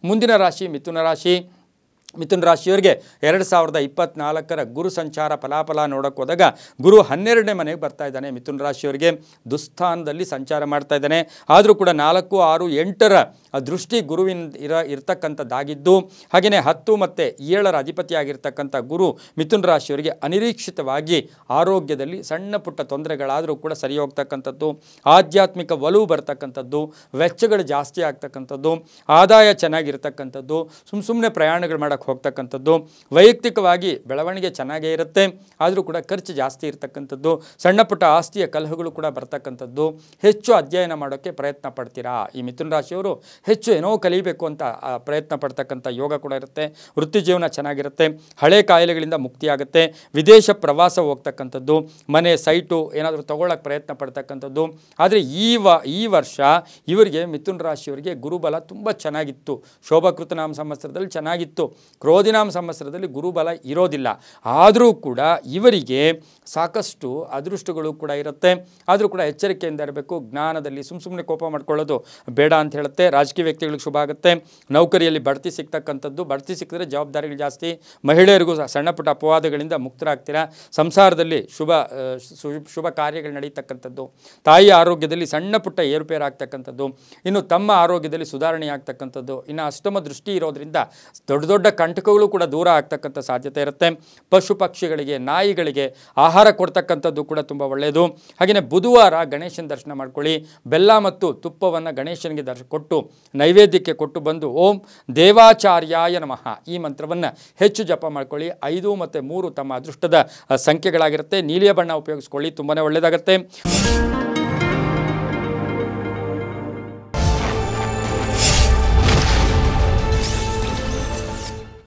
ಮುಂದಿನ ರಾಶಿ ಮಿಥುನ ರಾಶಿ. ಮಿಥುನ ರಾಶಿಯವರಿಗೆ 2024 ಗುರು ಸಂಚಾರ ಫಲಾಫಲ ನೋಡೋಕೆ ಹೋದಾಗ ಗುರು 12ನೇ ಮನೆಗೆ ಬರ್ತಾ ಇದ್ದಾನೆ. ಮಿಥುನ ರಾಶಿಯವರಿಗೆ ದುಸ್ಥಾನದಲ್ಲಿ ಸಂಚಾರ ಮಾಡ್ತಾ ಇದ್ದಾನೆ. ಆದರೂ ಕೂಡ 4, 6, 8ರ ದೃಷ್ಟಿ ಗುರುವಿನ ಇರ್ತಕ್ಕಂಥದ್ದಾಗಿದ್ದು, ಹಾಗೆಯೇ 10 ಮತ್ತು 7ರ ಅಧಿಪತಿಯಾಗಿರ್ತಕ್ಕಂಥ ಗುರು ಮಿಥುನ ರಾಶಿಯವರಿಗೆ ಅನಿರೀಕ್ಷಿತವಾಗಿ ಆರೋಗ್ಯದಲ್ಲಿ ಸಣ್ಣ ಪುಟ್ಟ ತೊಂದರೆಗಳಾದರೂ ಕೂಡ ಸರಿ ಹೋಗ್ತಕ್ಕಂಥದ್ದು, ಆಧ್ಯಾತ್ಮಿಕ ಒಲವು ಬರ್ತಕ್ಕಂಥದ್ದು, ವೆಚ್ಚಗಳು ಜಾಸ್ತಿ ಆಗ್ತಕ್ಕಂಥದ್ದು, ಆದಾಯ ಚೆನ್ನಾಗಿರ್ತಕ್ಕಂಥದ್ದು, ಸುಮ್ಮನೆ ಪ್ರಯಾಣಗಳು ಮಾಡೋಕ್ಕೆ ಹೋಗ್ತಕ್ಕಂಥದ್ದು, ವೈಯಕ್ತಿಕವಾಗಿ ಬೆಳವಣಿಗೆ ಚೆನ್ನಾಗೇ ಇರುತ್ತೆ, ಆದರೂ ಕೂಡ ಖರ್ಚು ಜಾಸ್ತಿ ಇರತಕ್ಕಂಥದ್ದು, ಸಣ್ಣ ಪುಟ್ಟ ಆಸ್ತಿಯ ಕಲಹಗಳು ಕೂಡ ಬರ್ತಕ್ಕಂಥದ್ದು, ಹೆಚ್ಚು ಅಧ್ಯಯನ ಮಾಡೋಕ್ಕೆ ಪ್ರಯತ್ನ ಪಡ್ತೀರಾ. ಈ ಮಿಥುನ ರಾಶಿಯವರು ಹೆಚ್ಚು ಏನೋ ಕಲಿಬೇಕು ಅಂತ ಪ್ರಯತ್ನ ಪಡ್ತಕ್ಕಂಥ ಯೋಗ ಕೂಡ ಇರುತ್ತೆ. ವೃತ್ತಿ ಜೀವನ ಚೆನ್ನಾಗಿರುತ್ತೆ, ಹಳೆ ಕಾಯಿಲೆಗಳಿಂದ ಮುಕ್ತಿಯಾಗುತ್ತೆ, ವಿದೇಶ ಪ್ರವಾಸ ಹೋಗ್ತಕ್ಕಂಥದ್ದು, ಮನೆ ಸೈಟು ಏನಾದರೂ ತಗೊಳ್ಳೋಕ್ಕೆ ಪ್ರಯತ್ನ ಪಡ್ತಕ್ಕಂಥದ್ದು. ಆದರೆ ಈ ವರ್ಷ ಇವರಿಗೆ ಮಿಥುನ ರಾಶಿಯವರಿಗೆ ಗುರುಬಲ ತುಂಬ ಚೆನ್ನಾಗಿತ್ತು. ಶೋಭಕೃತನಾಮ ಸಂವತ್ಸರದಲ್ಲಿ ಚೆನ್ನಾಗಿತ್ತು. ಕ್ರೋಧಿನಾಮ ಸಂವತ್ಸರದಲ್ಲಿ ಗುರುಬಲ ಇರೋದಿಲ್ಲ. ಆದರೂ ಕೂಡ ಇವರಿಗೆ ಸಾಕಷ್ಟು ಅದೃಷ್ಟಗಳು ಕೂಡ ಇರುತ್ತೆ. ಆದರೂ ಕೂಡ ಎಚ್ಚರಿಕೆಯಿಂದ ಇರಬೇಕು. ಜ್ಞಾನದಲ್ಲಿ ಸುಮ್ಮನೆ ಕೋಪ ಮಾಡ್ಕೊಳ್ಳೋದು ಬೇಡ ಅಂತ ಹೇಳುತ್ತೆ. ರಾಜಕೀಯ ವ್ಯಕ್ತಿಗಳಿಗೆ ಶುಭ ಆಗುತ್ತೆ. ನೌಕರಿಯಲ್ಲಿ ಬಡ್ತಿ ಸಿಗ್ತಕ್ಕಂಥದ್ದು, ಬಡ್ತಿ ಸಿಕ್ಕಿದ್ರೆ ಜವಾಬ್ದಾರಿಗಳು ಜಾಸ್ತಿ. ಮಹಿಳೆಯರಿಗೂ ಸಣ್ಣ ಪುಟ್ಟ ಅಪವಾದಗಳಿಂದ ಮುಕ್ತರಾಗ್ತೀರಾ. ಸಂಸಾರದಲ್ಲಿ ಶುಭ ಕಾರ್ಯಗಳು ನಡೀತಕ್ಕಂಥದ್ದು, ತಾಯಿಯ ಆರೋಗ್ಯದಲ್ಲಿ ಸಣ್ಣ ಪುಟ್ಟ ಏರುಪೇರು ಆಗ್ತಕ್ಕಂಥದ್ದು, ಇನ್ನು ತಮ್ಮ ಆರೋಗ್ಯದಲ್ಲಿ ಸುಧಾರಣೆ ಆಗ್ತಕ್ಕಂಥದ್ದು, ಇನ್ನು ಅಷ್ಟಮ ದೃಷ್ಟಿ ಇರೋದ್ರಿಂದ ದೊಡ್ಡ ಕಂಟಕಗಳು ಕೂಡ ದೂರ ಆಗ್ತಕ್ಕಂಥ ಸಾಧ್ಯತೆ ಇರುತ್ತೆ. ಪಶು ಪಕ್ಷಿಗಳಿಗೆ, ನಾಯಿಗಳಿಗೆ ಆಹಾರ ಕೊಡ್ತಕ್ಕಂಥದ್ದು ಕೂಡ ತುಂಬ ಒಳ್ಳೆಯದು. ಹಾಗೆಯೇ ಬುಧವಾರ ಗಣೇಶನ ದರ್ಶನ ಮಾಡ್ಕೊಳ್ಳಿ. ಬೆಲ್ಲ ಮತ್ತು ತುಪ್ಪವನ್ನು ಗಣೇಶನಿಗೆ ಕೊಟ್ಟು ನೈವೇದ್ಯಕ್ಕೆ ಕೊಟ್ಟು ಬಂದು ಓಂ ದೇವಾಚಾರ್ಯಾಯ ನಮಃ ಈ ಮಂತ್ರವನ್ನು ಹೆಚ್ಚು ಜಪ ಮಾಡ್ಕೊಳ್ಳಿ. 5 ಮತ್ತು 3 ತಮ್ಮ ಅದೃಷ್ಟದ ಸಂಖ್ಯೆಗಳಾಗಿರುತ್ತೆ. ನೀಲಿಯ ಬಣ್ಣ ಉಪಯೋಗಿಸ್ಕೊಳ್ಳಿ, ತುಂಬಾ ಒಳ್ಳೆಯದಾಗುತ್ತೆ.